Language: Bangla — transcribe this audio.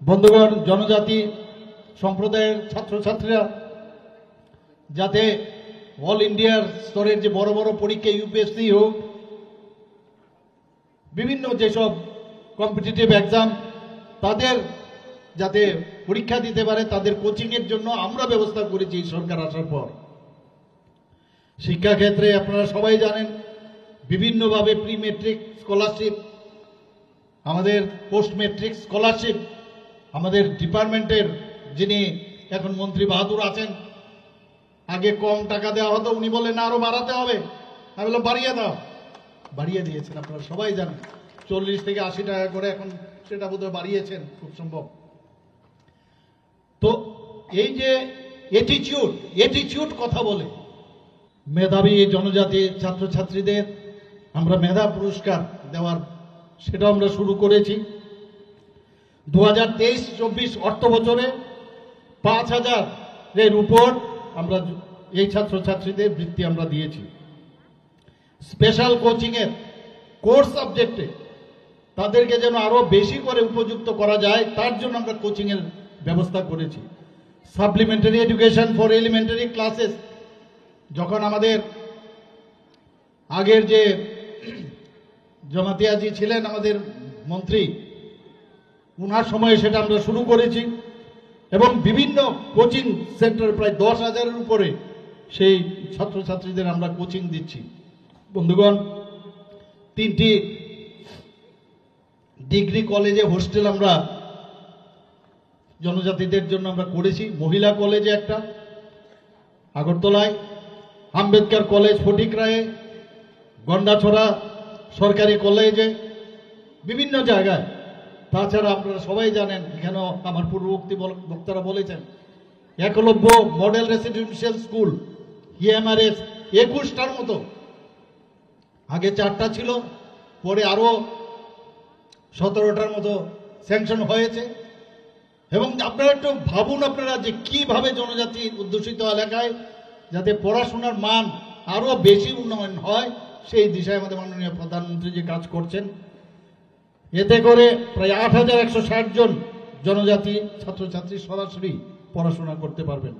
বন্ধুগণ, জনজাতি সম্প্রদায়ের ছাত্রছাত্রীরা যাতে অল ইন্ডিয়ার স্তরের যে বড় বড় পরীক্ষা ইউপিএসসি হোক, বিভিন্ন যেসব কম্পিটিটিভ এক্সাম তাদের যাতে পরীক্ষা দিতে পারে, তাদের কোচিংয়ের জন্য আমরা ব্যবস্থা করেছি সরকার আসার পর। শিক্ষাক্ষেত্রে আপনারা সবাই জানেন বিভিন্নভাবে প্রি মেট্রিক স্কলারশিপ, আমাদের পোস্ট মেট্রিক স্কলারশিপ, আমাদের ডিপার্টমেন্টের যিনি এখন মন্ত্রী বাহাদুর আছেন, আগে কম টাকা দেওয়া হতো, উনি বলেন আরো বাড়াতে হবে। আমি বললাম বাড়িয়ে দাও, বাড়িয়ে দিয়েছেন। আপনারা সবাই জানেন 40 থেকে 80 টাকা করে এখন সেটা বোধহয় বাড়িয়েছেন খুব সম্ভব। তো এই যে এটিটিউড কথা বলে মেধাবী জনজাতি ছাত্রছাত্রীদের আমরা মেধা পুরস্কার দেওয়ার সেটা আমরা শুরু করেছি। 2023-24 অর্থ বছরে 5000-এর উপর আমরা এই ছাত্রছাত্রীদের বৃত্তি আমরা দিয়েছি। স্পেশাল কোচিংয়ের কোর্স সাবজেক্টে তাদেরকে যেন আরো বেশি করে উপযুক্ত করা যায় তার জন্য আমরা কোচিংয়ের ব্যবস্থা করেছি। Supplementary education for elementary classes, যখন আমাদের আগের যে জমাতিয়াজি ছিলেন আমাদের মন্ত্রী, ওনার সময়ে সেটা আমরা শুরু করেছি এবং বিভিন্ন কোচিং সেন্টার প্রায় 10,000-এর উপরে সেই ছাত্রছাত্রীদের আমরা কোচিং দিচ্ছি। বন্ধুগণ, 3টি ডিগ্রি কলেজে হোস্টেল আমরা জনজাতিদের জন্য আমরা করেছি। মহিলা কলেজে একটা আগরতলায়, আম্বেদকর কলেজ ফটিকরায়ে, গন্ডাছড়া সরকারি কলেজে, বিভিন্ন জায়গায়। তাছাড়া আপনারা সবাই জানেন, এখানেও আমার পূর্ববর্তী বক্তারা বলেছেন, Eklavya model residential school EMRS 21টার মতো, আগে 4টা ছিল, পরে আরো 17টার মতো স্যাংশন হয়েছে। এবং আপনারা একটু ভাবুন আপনারা যে কিভাবে জনজাতি অধ্যুষিত এলাকায় যাতে পড়াশোনার মান আরো বেশি উন্নয়ন হয়, সেই দিশায় আমাদের মাননীয় প্রধানমন্ত্রী যে কাজ করছেন। এতে করে প্রায় 8160 জন জনজাতি ছাত্রছাত্রী সরাসরি পড়াশোনা করতে পারবেন।